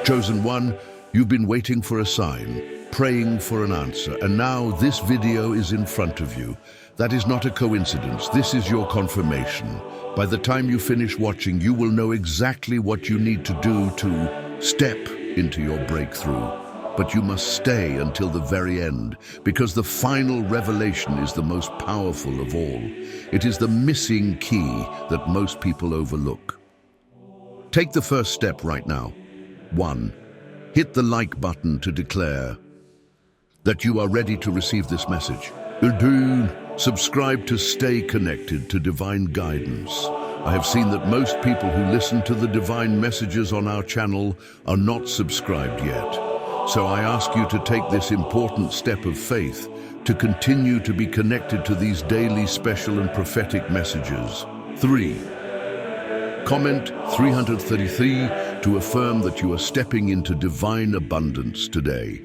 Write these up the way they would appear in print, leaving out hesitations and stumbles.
Chosen one, you've been waiting for a sign, praying for an answer, and now this video is in front of you. That is not a coincidence. This is your confirmation. By the time you finish watching, you will know exactly what you need to do to step into your breakthrough. But you must stay until the very end, because the final revelation is the most powerful of all. It is the missing key that most people overlook. Take the first step right now. 1. Hit the like button to declare that you are ready to receive this message. 2. Subscribe to stay connected to divine guidance. I have seen that most people who listen to the divine messages on our channel are not subscribed yet. So I ask you to take this important step of faith to continue to be connected to these daily special and prophetic messages. 3. Comment 333 to affirm that you are stepping into divine abundance today.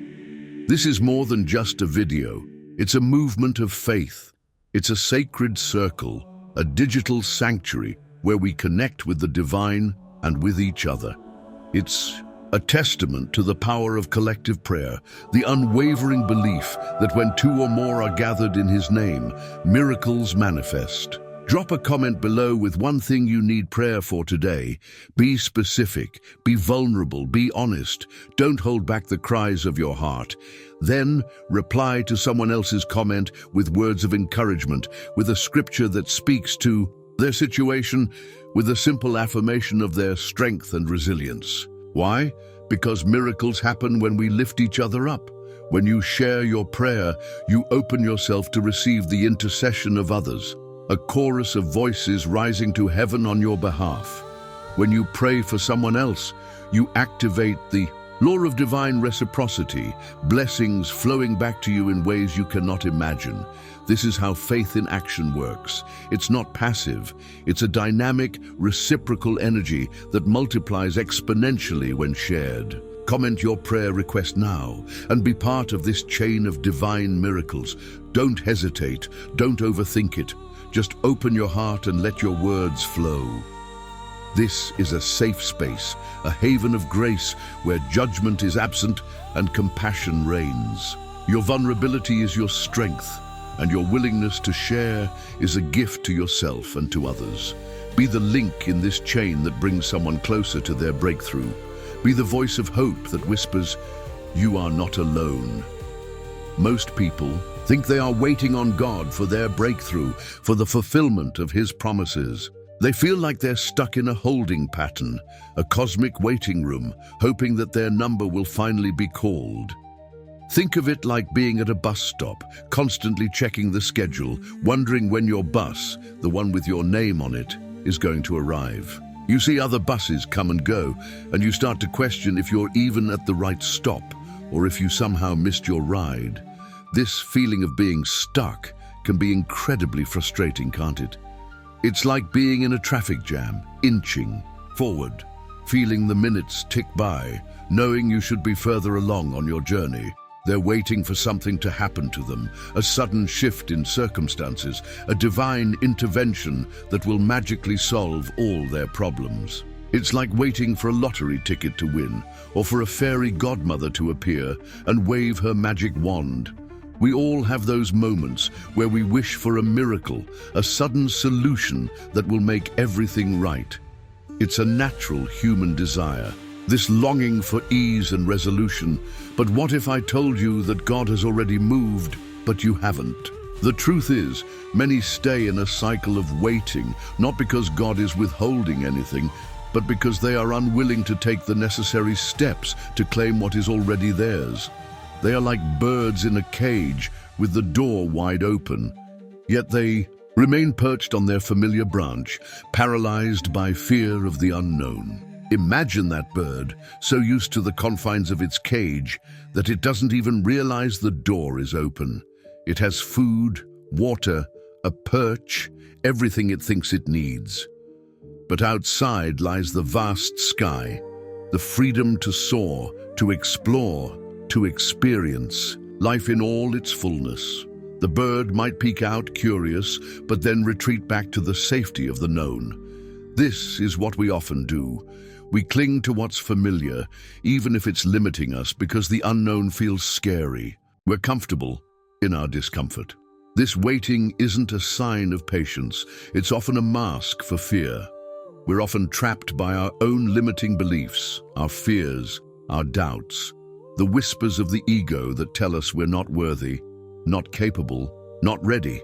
This is more than just a video. It's a movement of faith. It's a sacred circle, a digital sanctuary where we connect with the divine and with each other. It's a testament to the power of collective prayer, the unwavering belief that when 2 or more are gathered in His name, miracles manifest. Drop a comment below with one thing you need prayer for today. Be specific, be vulnerable, be honest. Don't hold back the cries of your heart. Then reply to someone else's comment with words of encouragement, with a scripture that speaks to their situation, with a simple affirmation of their strength and resilience. Why? Because miracles happen when we lift each other up. When you share your prayer, you open yourself to receive the intercession of others, a chorus of voices rising to heaven on your behalf. When you pray for someone else, you activate the law of divine reciprocity, blessings flowing back to you in ways you cannot imagine. This is how faith in action works. It's not passive. It's a dynamic, reciprocal energy that multiplies exponentially when shared. Comment your prayer request now and be part of this chain of divine miracles. Don't hesitate. Don't overthink it. Just open your heart and let your words flow. This is a safe space, a haven of grace where judgment is absent and compassion reigns. Your vulnerability is your strength, and your willingness to share is a gift to yourself and to others. Be the link in this chain that brings someone closer to their breakthrough. Be the voice of hope that whispers, "You are not alone." Most people think they are waiting on God for their breakthrough, for the fulfillment of His promises. They feel like they're stuck in a holding pattern, a cosmic waiting room, hoping that their number will finally be called. Think of it like being at a bus stop, constantly checking the schedule, wondering when your bus, the one with your name on it, is going to arrive. You see other buses come and go, and you start to question if you're even at the right stop, or if you somehow missed your ride. This feeling of being stuck can be incredibly frustrating, can't it? It's like being in a traffic jam, inching forward, feeling the minutes tick by, knowing you should be further along on your journey. They're waiting for something to happen to them, a sudden shift in circumstances, a divine intervention that will magically solve all their problems. It's like waiting for a lottery ticket to win, or for a fairy godmother to appear and wave her magic wand. We all have those moments where we wish for a miracle, a sudden solution that will make everything right. It's a natural human desire, this longing for ease and resolution. But what if I told you that God has already moved, but you haven't? The truth is, many stay in a cycle of waiting, not because God is withholding anything, but because they are unwilling to take the necessary steps to claim what is already theirs. They are like birds in a cage with the door wide open, yet they remain perched on their familiar branch, paralyzed by fear of the unknown. Imagine that bird, so used to the confines of its cage that it doesn't even realize the door is open. It has food, water, a perch, everything it thinks it needs. But outside lies the vast sky, the freedom to soar, to explore, to experience life in all its fullness. The bird might peek out curious, but then retreat back to the safety of the known. This is what we often do. We cling to what's familiar, even if it's limiting us, because the unknown feels scary. We're comfortable in our discomfort. This waiting isn't a sign of patience. It's often a mask for fear. We're often trapped by our own limiting beliefs, our fears, our doubts, the whispers of the ego that tell us we're not worthy, not capable, not ready.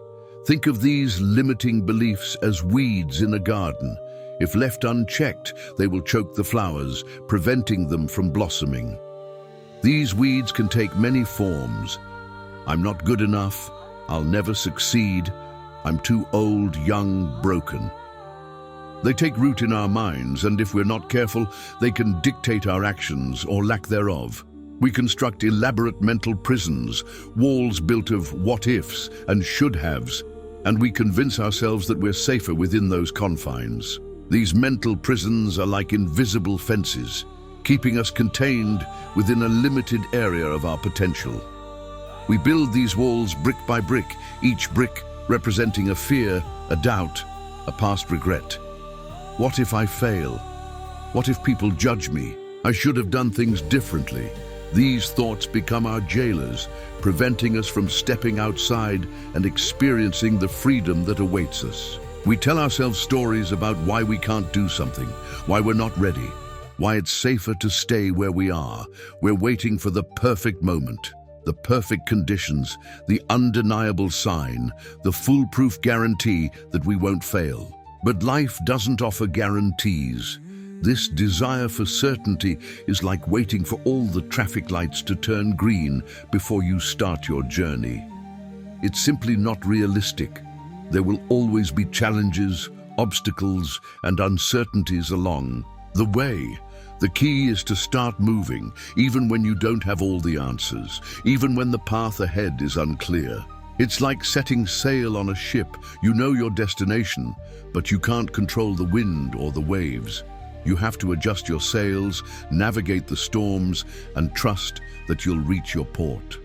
Think of these limiting beliefs as weeds in a garden. If left unchecked, they will choke the flowers, preventing them from blossoming. These weeds can take many forms. I'm not good enough. I'll never succeed. I'm too old, young, broken. They take root in our minds, and if we're not careful, they can dictate our actions or lack thereof. We construct elaborate mental prisons, walls built of what-ifs and should-haves, and we convince ourselves that we're safer within those confines. These mental prisons are like invisible fences, keeping us contained within a limited area of our potential. We build these walls brick by brick, each brick representing a fear, a doubt, a past regret. What if I fail? What if people judge me? I should have done things differently. These thoughts become our jailers, preventing us from stepping outside and experiencing the freedom that awaits us. We tell ourselves stories about why we can't do something, why we're not ready, why it's safer to stay where we are. We're waiting for the perfect moment, the perfect conditions, the undeniable sign, the foolproof guarantee that we won't fail. But life doesn't offer guarantees. This desire for certainty is like waiting for all the traffic lights to turn green before you start your journey. It's simply not realistic. There will always be challenges, obstacles, and uncertainties along the way. The key is to start moving, even when you don't have all the answers, even when the path ahead is unclear. It's like setting sail on a ship. You know your destination, but you can't control the wind or the waves. You have to adjust your sails, navigate the storms, and trust that you'll reach your port.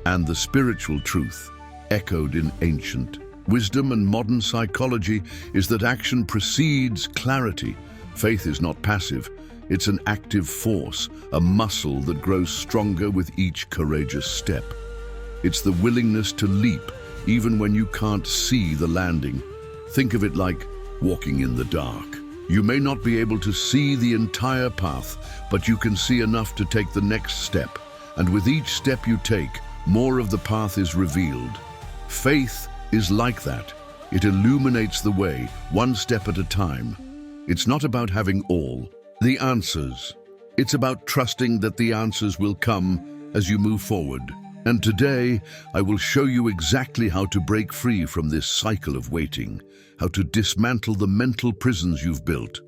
And the spiritual truth, echoed in ancient wisdom and modern psychology, is that action precedes clarity. Faith is not passive. It's an active force, a muscle that grows stronger with each courageous step. It's the willingness to leap, even when you can't see the landing. Think of it like walking in the dark. You may not be able to see the entire path, but you can see enough to take the next step. And with each step you take, more of the path is revealed. Faith is like that. It illuminates the way, one step at a time. It's not about having all the answers. It's about trusting that the answers will come as you move forward. And today, I will show you exactly how to break free from this cycle of waiting, how to dismantle the mental prisons you've built,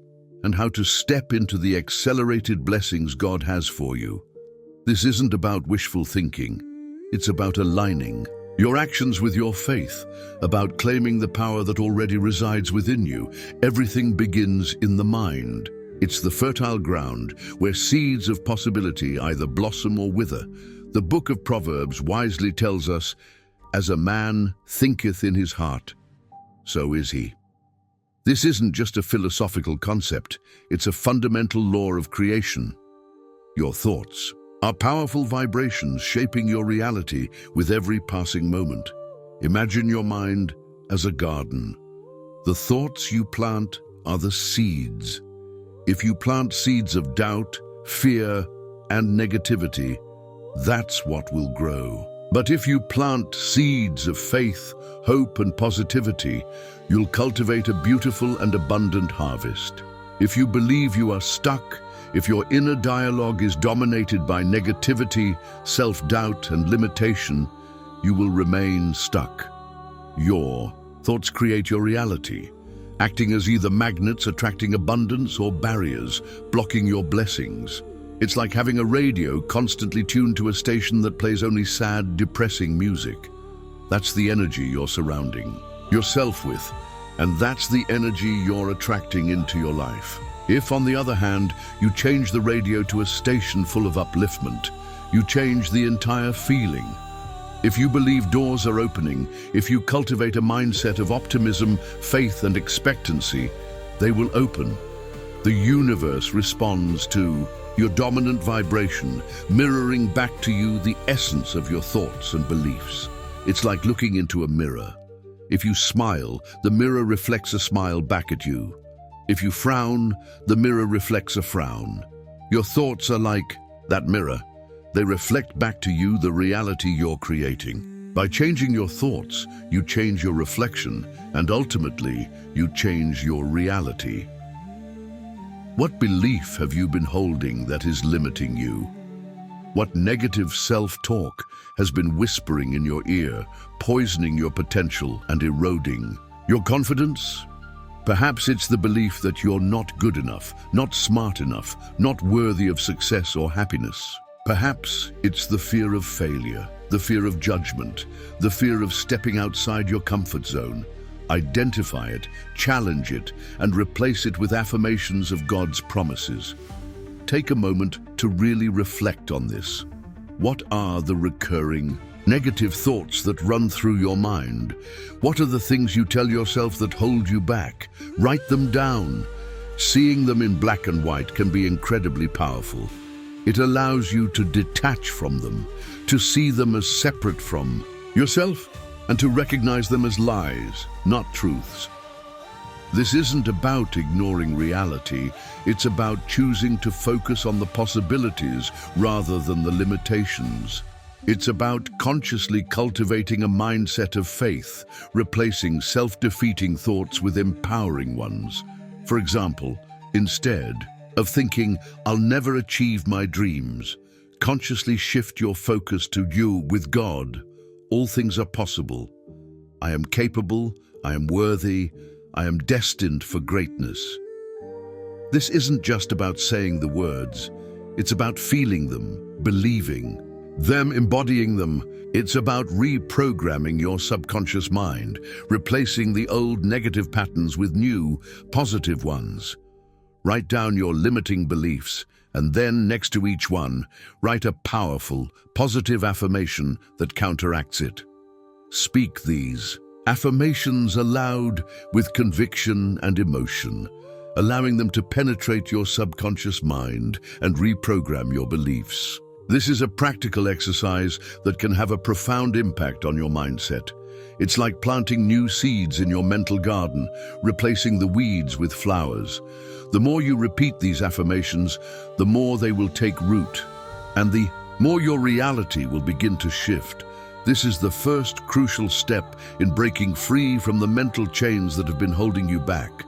and how to step into the accelerated blessings God has for you. This isn't about wishful thinking. It's about aligning your actions with your faith, about claiming the power that already resides within you. Everything begins in the mind. It's the fertile ground where seeds of possibility either blossom or wither. The book of Proverbs wisely tells us, "As a man thinketh in his heart, so is he." This isn't just a philosophical concept, it's a fundamental law of creation. Your thoughts are powerful vibrations shaping your reality with every passing moment. Imagine your mind as a garden. The thoughts you plant are the seeds. If you plant seeds of doubt, fear, and negativity, that's what will grow. But if you plant seeds of faith, hope, and positivity, you'll cultivate a beautiful and abundant harvest. If you believe you are stuck, if your inner dialogue is dominated by negativity, self-doubt, and limitation, you will remain stuck. Your thoughts create your reality, acting as either magnets attracting abundance or barriers, blocking your blessings. It's like having a radio constantly tuned to a station that plays only sad, depressing music. That's the energy you're surrounding yourself with, and that's the energy you're attracting into your life. If, on the other hand, you change the radio to a station full of upliftment, you change the entire feeling. If you believe doors are opening, if you cultivate a mindset of optimism, faith, and expectancy, they will open. The universe responds to your dominant vibration, mirroring back to you the essence of your thoughts and beliefs. It's like looking into a mirror. If you smile, the mirror reflects a smile back at you. If you frown, the mirror reflects a frown. Your thoughts are like that mirror. They reflect back to you the reality you're creating. By changing your thoughts, you change your reflection, and ultimately, you change your reality. What belief have you been holding that is limiting you? What negative self-talk has been whispering in your ear, poisoning your potential and eroding your confidence? Perhaps it's the belief that you're not good enough, not smart enough, not worthy of success or happiness. Perhaps it's the fear of failure, the fear of judgment, the fear of stepping outside your comfort zone. Identify it, challenge it, and replace it with affirmations of God's promises. Take a moment to really reflect on this. What are the recurring negative thoughts that run through your mind? What are the things you tell yourself that hold you back? Write them down. Seeing them in black and white can be incredibly powerful. It allows you to detach from them, to see them as separate from yourself, and to recognize them as lies, not truths. This isn't about ignoring reality, it's about choosing to focus on the possibilities rather than the limitations. It's about consciously cultivating a mindset of faith, replacing self-defeating thoughts with empowering ones. For example, instead of thinking, "I'll never achieve my dreams," consciously shift your focus to you with God. All things are possible. I am capable, I am worthy, I am destined for greatness. This isn't just about saying the words, it's about feeling them, believing them, embodying them. It's about reprogramming your subconscious mind, replacing the old negative patterns with new, positive ones. Write down your limiting beliefs, and then next to each one, write a powerful, positive affirmation that counteracts it. Speak these affirmations aloud with conviction and emotion, allowing them to penetrate your subconscious mind and reprogram your beliefs. This is a practical exercise that can have a profound impact on your mindset. It's like planting new seeds in your mental garden, replacing the weeds with flowers. The more you repeat these affirmations, the more they will take root, and the more your reality will begin to shift. This is the first crucial step in breaking free from the mental chains that have been holding you back.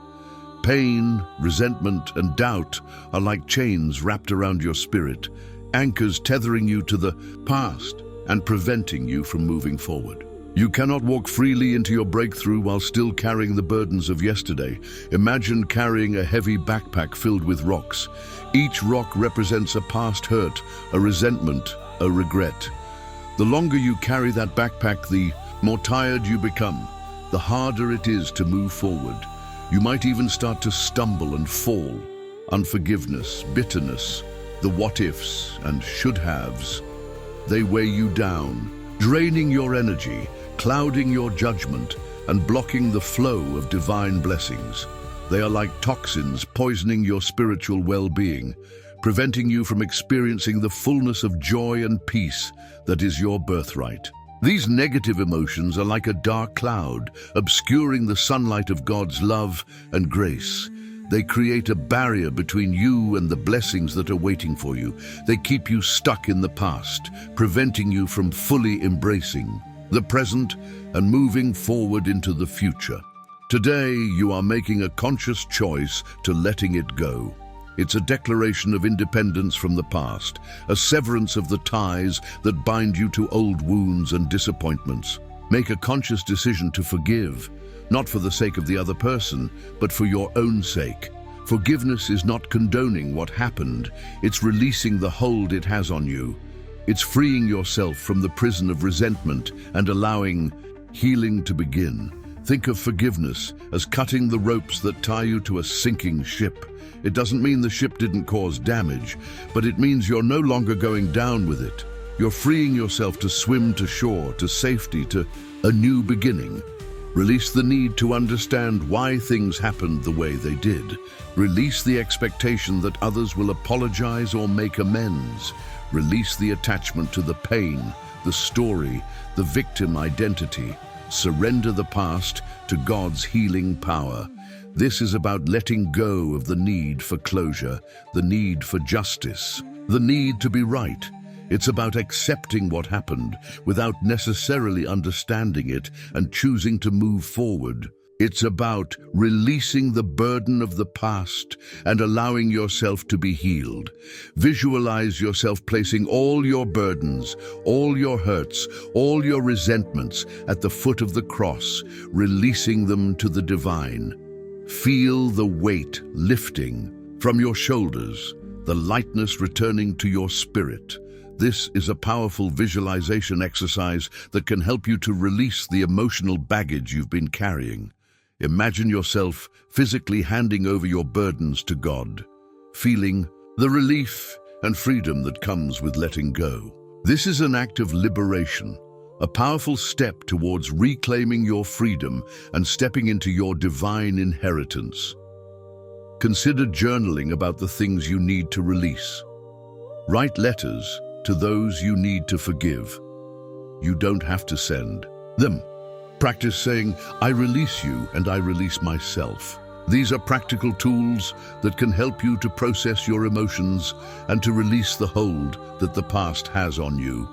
Pain, resentment, and doubt are like chains wrapped around your spirit, anchors tethering you to the past and preventing you from moving forward. You cannot walk freely into your breakthrough while still carrying the burdens of yesterday. Imagine carrying a heavy backpack filled with rocks. Each rock represents a past hurt, a resentment, a regret. The longer you carry that backpack, the more tired you become, the harder it is to move forward. You might even start to stumble and fall. Unforgiveness, bitterness, the what-ifs and should-haves, they weigh you down, draining your energy, clouding your judgment, and blocking the flow of divine blessings. They are like toxins poisoning your spiritual well-being, preventing you from experiencing the fullness of joy and peace that is your birthright. These negative emotions are like a dark cloud, obscuring the sunlight of God's love and grace. They create a barrier between you and the blessings that are waiting for you. They keep you stuck in the past, preventing you from fully embracing the present and moving forward into the future. Today, you are making a conscious choice to letting it go. It's a declaration of independence from the past, a severance of the ties that bind you to old wounds and disappointments. Make a conscious decision to forgive, not for the sake of the other person, but for your own sake. Forgiveness is not condoning what happened, it's releasing the hold it has on you. It's freeing yourself from the prison of resentment and allowing healing to begin. Think of forgiveness as cutting the ropes that tie you to a sinking ship. It doesn't mean the ship didn't cause damage, but it means you're no longer going down with it. You're freeing yourself to swim to shore, to safety, to a new beginning. Release the need to understand why things happened the way they did. Release the expectation that others will apologize or make amends. Release the attachment to the pain, the story, the victim identity. Surrender the past to God's healing power. This is about letting go of the need for closure, the need for justice, the need to be right. It's about accepting what happened without necessarily understanding it and choosing to move forward. It's about releasing the burden of the past and allowing yourself to be healed. Visualize yourself placing all your burdens, all your hurts, all your resentments at the foot of the cross, releasing them to the divine. Feel the weight lifting from your shoulders, the lightness returning to your spirit. This is a powerful visualization exercise that can help you to release the emotional baggage you've been carrying. Imagine yourself physically handing over your burdens to God, feeling the relief and freedom that comes with letting go. This is an act of liberation, a powerful step towards reclaiming your freedom and stepping into your divine inheritance. Consider journaling about the things you need to release. Write letters to those you need to forgive. You don't have to send them. Practice saying, "I release you and I release myself." These are practical tools that can help you to process your emotions and to release the hold that the past has on you.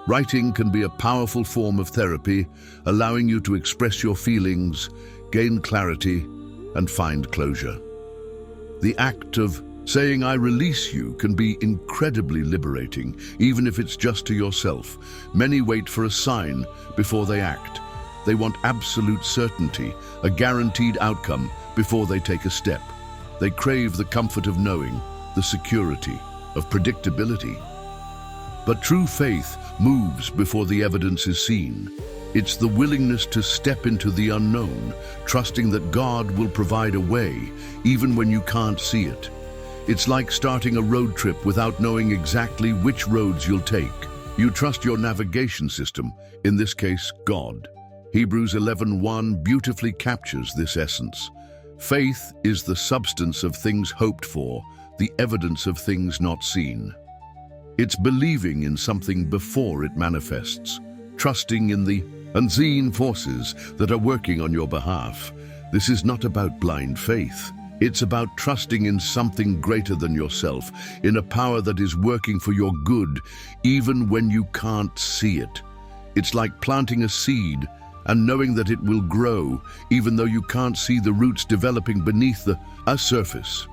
Writing can be a powerful form of therapy, allowing you to express your feelings, gain clarity, and find closure. The act of saying "I release you" can be incredibly liberating, even if it's just to yourself. Many wait for a sign before they act. They want absolute certainty, a guaranteed outcome, before they take a step. They crave the comfort of knowing, the security of predictability. But true faith moves before the evidence is seen. It's the willingness to step into the unknown, trusting that God will provide a way, even when you can't see it. It's like starting a road trip without knowing exactly which roads you'll take. You trust your navigation system, in this case, God. Hebrews 11:1 beautifully captures this essence. Faith is the substance of things hoped for, the evidence of things not seen. It's believing in something before it manifests, trusting in the unseen forces that are working on your behalf. This is not about blind faith. It's about trusting in something greater than yourself, in a power that is working for your good, even when you can't see it. It's like planting a seed and knowing that it will grow, even though you can't see the roots developing beneath the surface.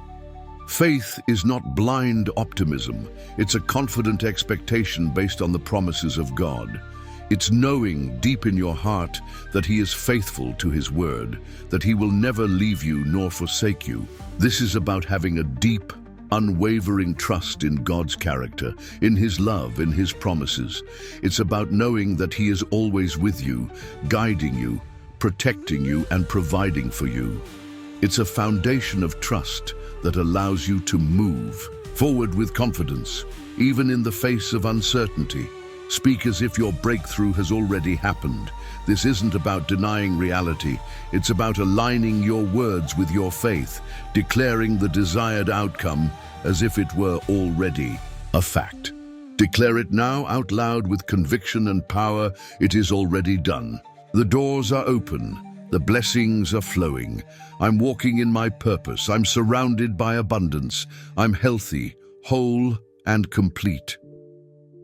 Faith is not blind optimism. It's a confident expectation based on the promises of God. It's knowing deep in your heart that He is faithful to His word, that He will never leave you nor forsake you. This is about having a deep, unwavering trust in God's character, in His love, in His promises. It's about knowing that He is always with you, guiding you, protecting you, and providing for you. It's a foundation of trust that allows you to move forward with confidence, even in the face of uncertainty. Speak as if your breakthrough has already happened. This isn't about denying reality. It's about aligning your words with your faith, declaring the desired outcome as if it were already a fact. Declare it now out loud with conviction and power. It is already done. The doors are open. The blessings are flowing. I'm walking in my purpose. I'm surrounded by abundance. I'm healthy, whole, and complete.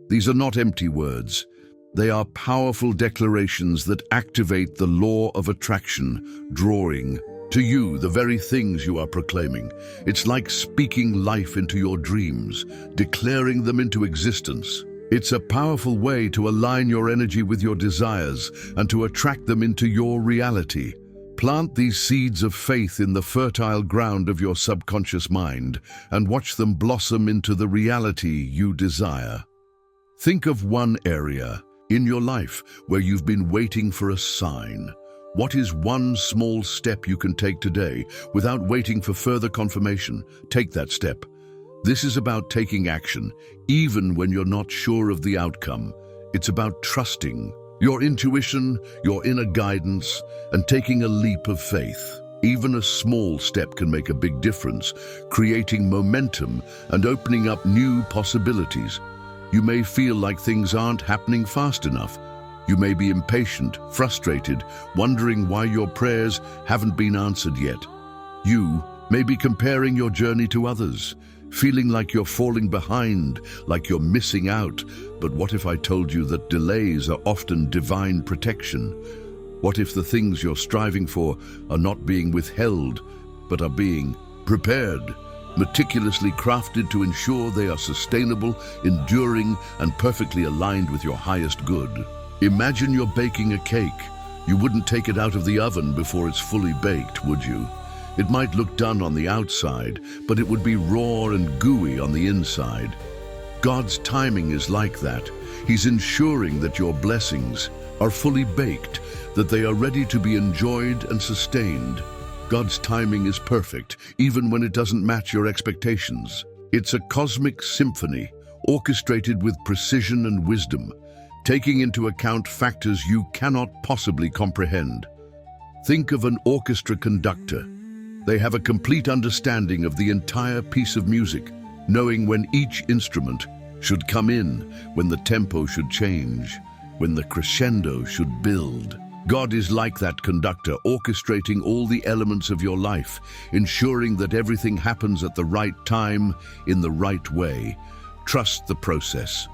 These are not empty words. They are powerful declarations that activate the law of attraction, drawing to you the very things you are proclaiming. It's like speaking life into your dreams, declaring them into existence. It's a powerful way to align your energy with your desires and to attract them into your reality. Plant these seeds of faith in the fertile ground of your subconscious mind and watch them blossom into the reality you desire. Think of one area in your life where you've been waiting for a sign. What is one small step you can take today without waiting for further confirmation? Take that step. This is about taking action, even when you're not sure of the outcome. It's about trusting your intuition, your inner guidance, and taking a leap of faith. Even a small step can make a big difference, creating momentum and opening up new possibilities. You may feel like things aren't happening fast enough. You may be impatient, frustrated, wondering why your prayers haven't been answered yet. You may be comparing your journey to others, feeling like you're falling behind, like you're missing out. But what if I told you that delays are often divine protection? What if the things you're striving for are not being withheld, but are being prepared, meticulously crafted to ensure they are sustainable, enduring, and perfectly aligned with your highest good? Imagine you're baking a cake. You wouldn't take it out of the oven before it's fully baked, would you? It might look done on the outside, but it would be raw and gooey on the inside. God's timing is like that. He's ensuring that your blessings are fully baked, that they are ready to be enjoyed and sustained. God's timing is perfect, even when it doesn't match your expectations. It's a cosmic symphony, orchestrated with precision and wisdom, taking into account factors you cannot possibly comprehend. Think of an orchestra conductor. They have a complete understanding of the entire piece of music, knowing when each instrument should come in, when the tempo should change, when the crescendo should build. God is like that conductor, orchestrating all the elements of your life, ensuring that everything happens at the right time, in the right way. Trust the process.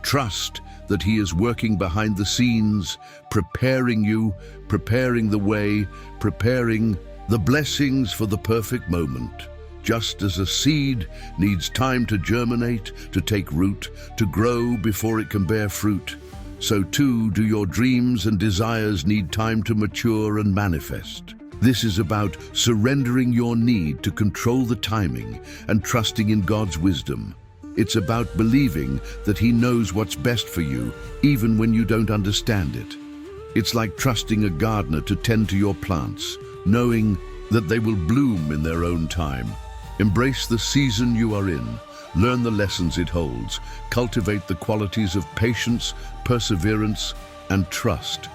Trust that He is working behind the scenes, preparing you, preparing the way, preparing the blessings for the perfect moment. Just as a seed needs time to germinate, to take root, to grow before it can bear fruit, so too do your dreams and desires need time to mature and manifest. This is about surrendering your need to control the timing and trusting in God's wisdom. It's about believing that He knows what's best for you, even when you don't understand it. It's like trusting a gardener to tend to your plants, knowing that they will bloom in their own time. Embrace the season you are in. Learn the lessons it holds. Cultivate the qualities of patience, perseverance, and trust.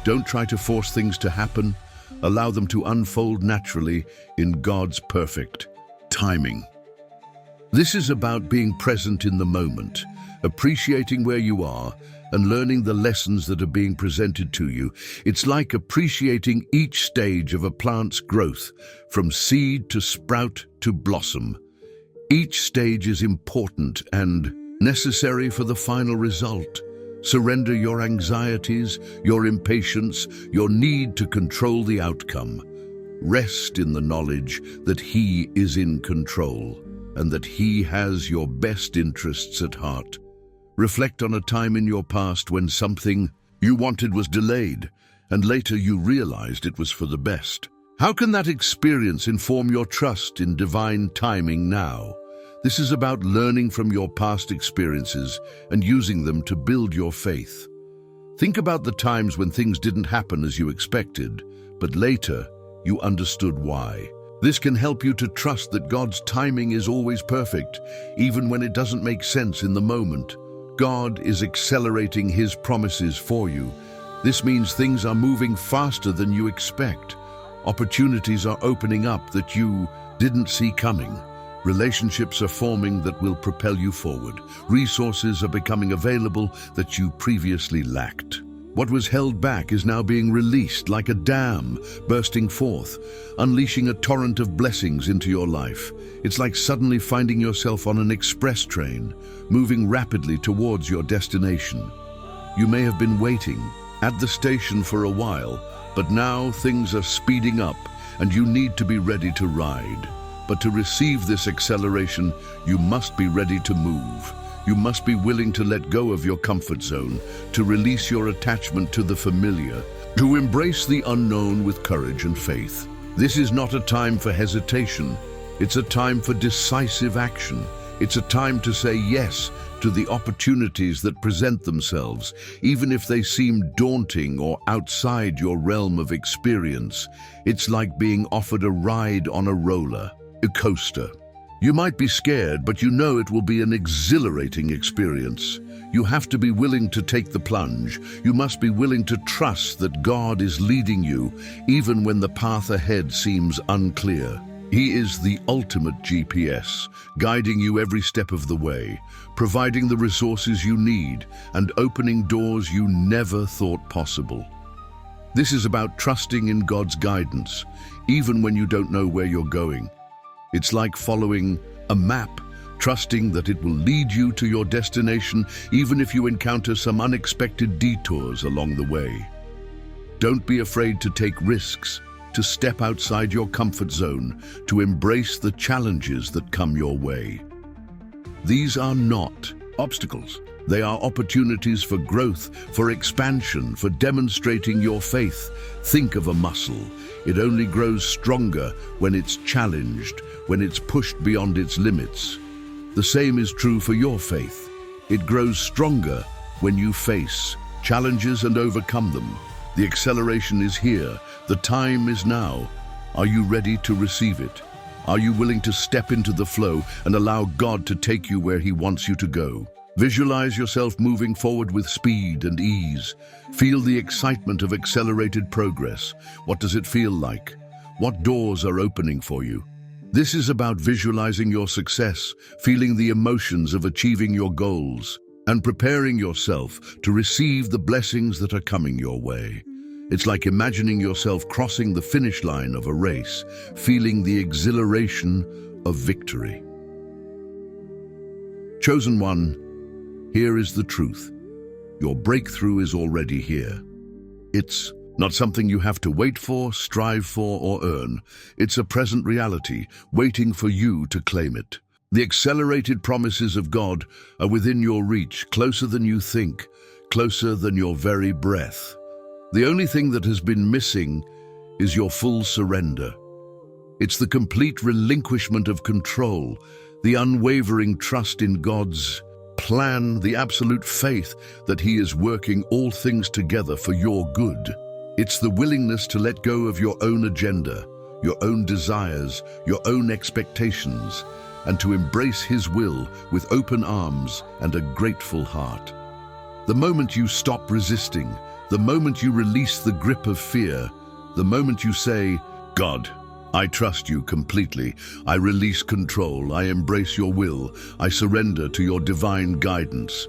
Don't try to force things to happen. Allow them to unfold naturally in God's perfect timing. This is about being present in the moment, appreciating where you are, and learning the lessons that are being presented to you. It's like appreciating each stage of a plant's growth, from seed to sprout to blossom. Each stage is important and necessary for the final result. Surrender your anxieties, your impatience, your need to control the outcome. Rest in the knowledge that He is in control and that He has your best interests at heart. Reflect on a time in your past when something you wanted was delayed, and later you realized it was for the best. How can that experience inform your trust in divine timing now? This is about learning from your past experiences and using them to build your faith. Think about the times when things didn't happen as you expected, but later you understood why. This can help you to trust that God's timing is always perfect, even when it doesn't make sense in the moment. God is accelerating His promises for you. This means things are moving faster than you expect. Opportunities are opening up that you didn't see coming. Relationships are forming that will propel you forward. Resources are becoming available that you previously lacked. What was held back is now being released like a dam, bursting forth, unleashing a torrent of blessings into your life. It's like suddenly finding yourself on an express train, moving rapidly towards your destination. You may have been waiting at the station for a while, but now things are speeding up and you need to be ready to ride. But to receive this acceleration, you must be ready to move. You must be willing to let go of your comfort zone, to release your attachment to the familiar, to embrace the unknown with courage and faith. This is not a time for hesitation. It's a time for decisive action. It's a time to say yes to the opportunities that present themselves, even if they seem daunting or outside your realm of experience. It's like being offered a ride on a roller coaster. You might be scared, but you know it will be an exhilarating experience. You have to be willing to take the plunge. You must be willing to trust that God is leading you, even when the path ahead seems unclear. He is the ultimate GPS, guiding you every step of the way, providing the resources you need, and opening doors you never thought possible. This is about trusting in God's guidance, even when you don't know where you're going. It's like following a map, trusting that it will lead you to your destination, even if you encounter some unexpected detours along the way. Don't be afraid to take risks, to step outside your comfort zone, to embrace the challenges that come your way. These are not obstacles. They are opportunities for growth, for expansion, for demonstrating your faith. Think of a muscle. It only grows stronger when it's challenged, when it's pushed beyond its limits. The same is true for your faith. It grows stronger when you face challenges and overcome them. The acceleration is here. The time is now. Are you ready to receive it? Are you willing to step into the flow and allow God to take you where He wants you to go? Visualize yourself moving forward with speed and ease. Feel the excitement of accelerated progress. What does it feel like? What doors are opening for you? This is about visualizing your success, feeling the emotions of achieving your goals, and preparing yourself to receive the blessings that are coming your way. It's like imagining yourself crossing the finish line of a race, feeling the exhilaration of victory. Chosen one, here is the truth. Your breakthrough is already here. It's not something you have to wait for, strive for, or earn. It's a present reality, waiting for you to claim it. The accelerated promises of God are within your reach, closer than you think, closer than your very breath. The only thing that has been missing is your full surrender. It's the complete relinquishment of control, the unwavering trust in God's plan, the absolute faith that He is working all things together for your good. It's the willingness to let go of your own agenda, your own desires, your own expectations, and to embrace His will with open arms and a grateful heart. The moment you stop resisting, the moment you release the grip of fear, the moment you say, God, I trust you completely. I release control. I embrace your will. I surrender to your divine guidance.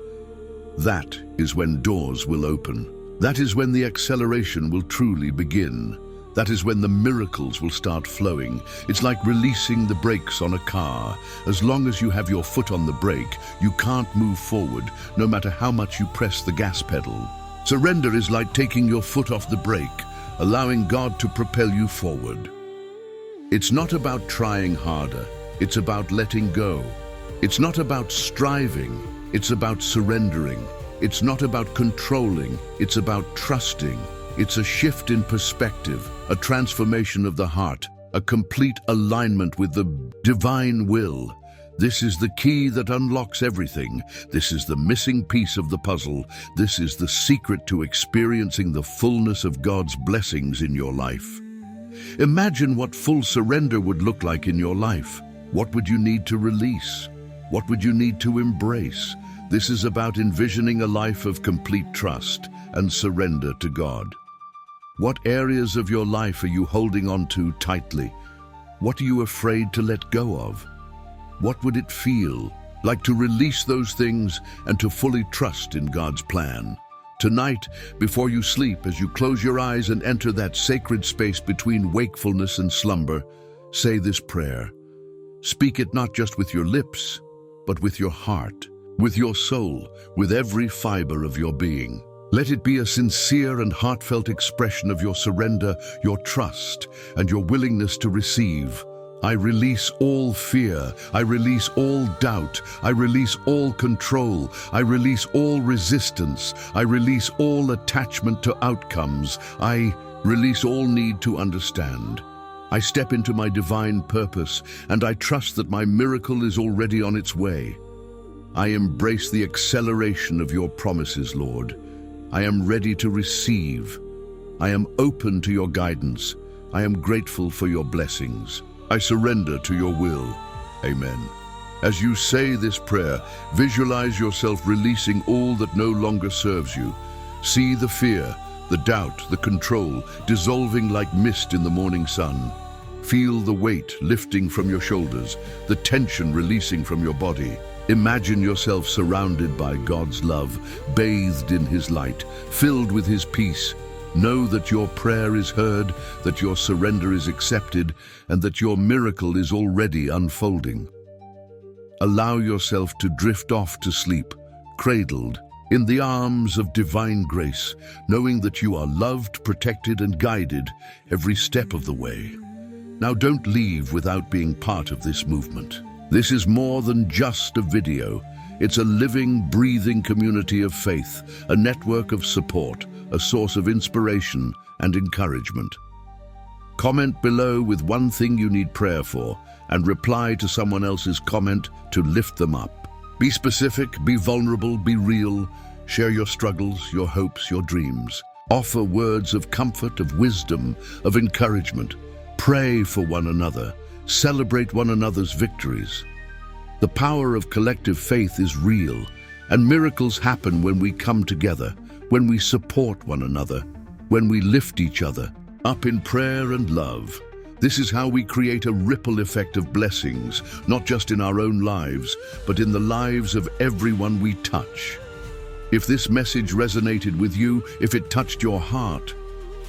That is when doors will open. That is when the acceleration will truly begin. That is when the miracles will start flowing. It's like releasing the brakes on a car. As long as you have your foot on the brake, you can't move forward, no matter how much you press the gas pedal. Surrender is like taking your foot off the brake, allowing God to propel you forward. It's not about trying harder. It's about letting go. It's not about striving. It's about surrendering. It's not about controlling, it's about trusting. It's a shift in perspective, a transformation of the heart, a complete alignment with the divine will. This is the key that unlocks everything. This is the missing piece of the puzzle. This is the secret to experiencing the fullness of God's blessings in your life. Imagine what full surrender would look like in your life. What would you need to release? What would you need to embrace? This is about envisioning a life of complete trust and surrender to God. What areas of your life are you holding on to tightly? What are you afraid to let go of? What would it feel like to release those things and to fully trust in God's plan? Tonight, before you sleep, as you close your eyes and enter that sacred space between wakefulness and slumber, say this prayer. Speak it not just with your lips, but with your heart, with your soul, with every fiber of your being. Let it be a sincere and heartfelt expression of your surrender, your trust, and your willingness to receive. I release all fear. I release all doubt. I release all control. I release all resistance. I release all attachment to outcomes. I release all need to understand. I step into my divine purpose, and I trust that my miracle is already on its way. I embrace the acceleration of your promises, Lord. I am ready to receive. I am open to your guidance. I am grateful for your blessings. I surrender to your will, Amen. As you say this prayer, visualize yourself releasing all that no longer serves you. See the fear, the doubt, the control, dissolving like mist in the morning sun. Feel the weight lifting from your shoulders, the tension releasing from your body. Imagine yourself surrounded by God's love, bathed in His light, filled with His peace. Know that your prayer is heard, that your surrender is accepted, and that your miracle is already unfolding. Allow yourself to drift off to sleep, cradled in the arms of divine grace, knowing that you are loved, protected, and guided every step of the way. Now don't leave without being part of this movement. This is more than just a video. It's a living, breathing community of faith, a network of support, a source of inspiration and encouragement. Comment below with one thing you need prayer for, and reply to someone else's comment to lift them up. Be specific, be vulnerable, be real. Share your struggles, your hopes, your dreams. Offer words of comfort, of wisdom, of encouragement. Pray for one another. Celebrate one another's victories. The power of collective faith is real, and miracles happen when we come together, when we support one another, when we lift each other up in prayer and love. This is how we create a ripple effect of blessings, not just in our own lives, but in the lives of everyone we touch. If this message resonated with you, if it touched your heart,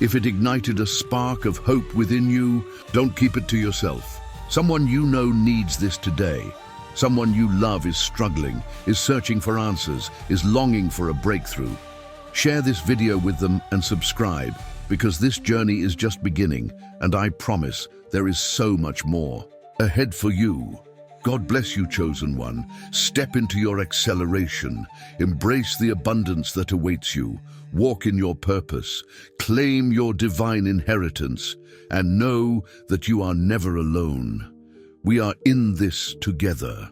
if it ignited a spark of hope within you, don't keep it to yourself. Someone you know needs this today. Someone you love is struggling, is searching for answers, is longing for a breakthrough. Share this video with them and subscribe, because this journey is just beginning, and I promise there is so much more ahead for you. God bless you, chosen one. Step into your acceleration. Embrace the abundance that awaits you. Walk in your purpose. Claim your divine inheritance. And know that you are never alone. We are in this together.